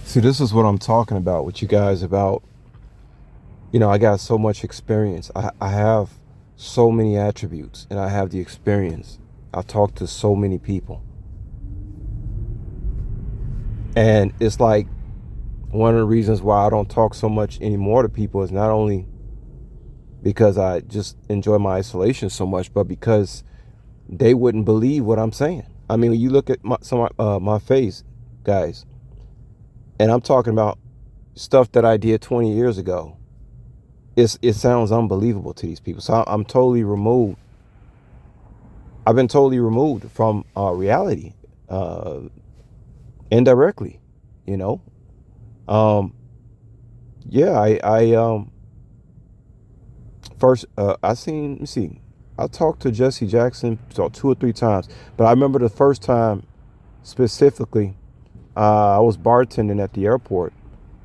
See, this is what I'm talking about with you guys about, I got so much experience. I have so many attributes and I have the experience. I talk to so many people. And it's like one of the reasons why I don't talk so much anymore to people is not only because I just enjoy my isolation so much, but because they wouldn't believe what I'm saying. I mean, when you look at my face, guys, and I'm talking about stuff that I did 20 years ago. It sounds unbelievable to these people. So I'm totally removed. I've been totally removed from reality, uh, indirectly. You know. Um, yeah. First I seen. Let me see. I talked to Jesse Jackson so 2 or 3 times, but I remember the first time specifically. I was bartending at the airport,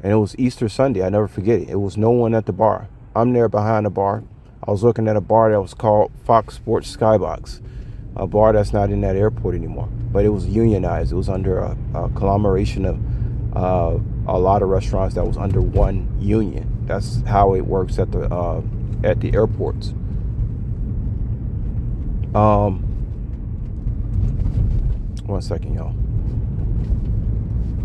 and it was Easter Sunday. I never forget it. It was no one at the bar. I'm there behind the bar. I was looking at a bar that was called Fox Sports Skybox, a bar that's not in that airport anymore. But it was unionized. It was under a conglomeration of a lot of restaurants that was under one union. That's how it works at the airports. Um, 1 second, y'all.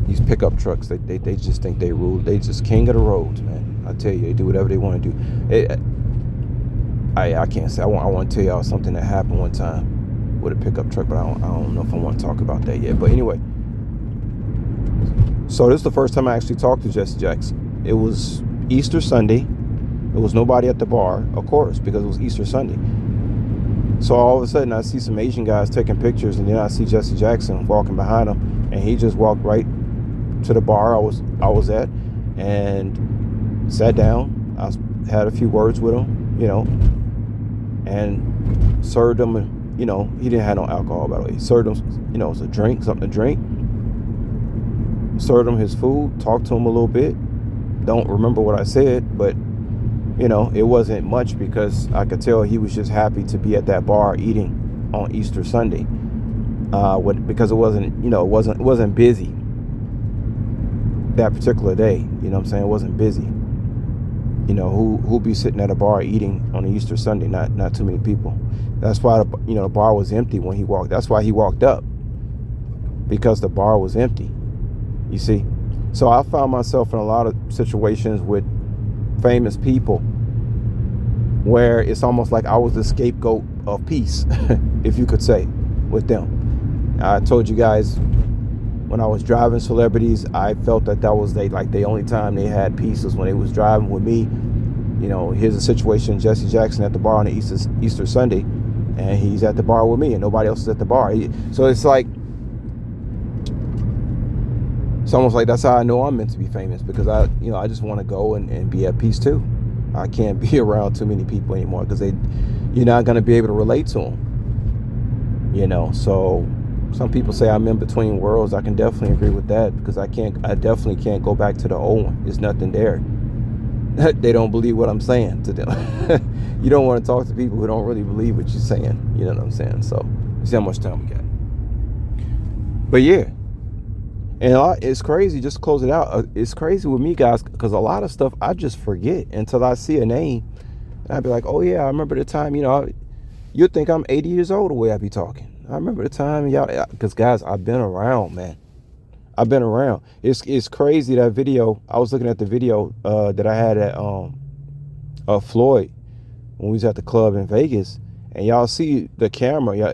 These pickup trucks, they just think they rule. They just king of the roads, man. I tell you, they do whatever they want to do. I can't say. I want to tell y'all something that happened one time with a pickup truck, but I don't know if I want to talk about that yet. But anyway, so this is the first time I actually talked to Jesse Jackson. It was Easter Sunday. There was nobody at the bar, of course, because it was Easter Sunday. So all of a sudden, I see some Asian guys taking pictures, and then I see Jesse Jackson walking behind them, and he just walked right to the bar I was at and sat down. Had a few words with him, and served him. He didn't have no alcohol, by the way. He served him, it was a drink, something to drink. Served him his food, talked to him a little bit. Don't remember what I said, but it wasn't much because I could tell he was just happy to be at that bar eating on Easter Sunday. Because it wasn't busy that particular day. You know what I'm saying? It wasn't busy. Who'll be sitting at a bar eating on a Easter Sunday? Not too many people. That's why the bar was empty when he walked. That's why he walked up, because the bar was empty. You see? So I found myself in a lot of situations with famous people where it's almost like I was the scapegoat of peace, if you could say, with them. I told you guys when I was driving celebrities, I felt that was the only time they had peace was when they was driving with me. Here's a situation: Jesse Jackson at the bar on Easter Sunday, and he's at the bar with me, and nobody else is at the bar. So it's almost like that's how I know I'm meant to be famous, because I just want to go and be at peace too. I can't be around too many people anymore because you're not going to be able to relate to them. So some people say I'm in between worlds. I can definitely agree with that, because I definitely can't go back to the old one. There's nothing there. They don't believe what I'm saying to them. You don't want to talk to people who don't really believe what you're saying. You know what I'm saying? So you see how much time we got. But yeah. And it's crazy, just to close it out. It's crazy with me, guys, because a lot of stuff I just forget until I see a name. And I'd be like, oh, yeah, I remember the time, you'd think I'm 80 years old the way I be talking. I remember the time, y'all, because, guys, I've been around, man. I've been around. It's crazy, that video. I was looking at the video that I had at Floyd when we was at the club in Vegas. And y'all see the camera,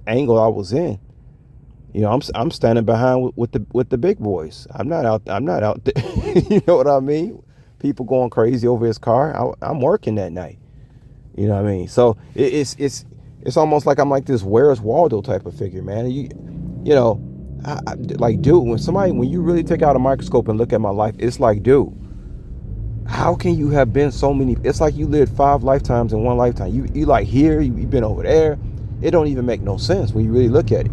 angle I was in. I'm standing behind with the big boys. I'm not out there. You know what I mean? People going crazy over his car. I'm working that night. You know what I mean? So it's almost like I'm like this Where's Waldo type of figure, man. Dude, when you really take out a microscope and look at my life, it's like, dude, how can you have been so many? It's like you lived 5 lifetimes in one lifetime. You like here, you've been over there. It don't even make no sense when you really look at it.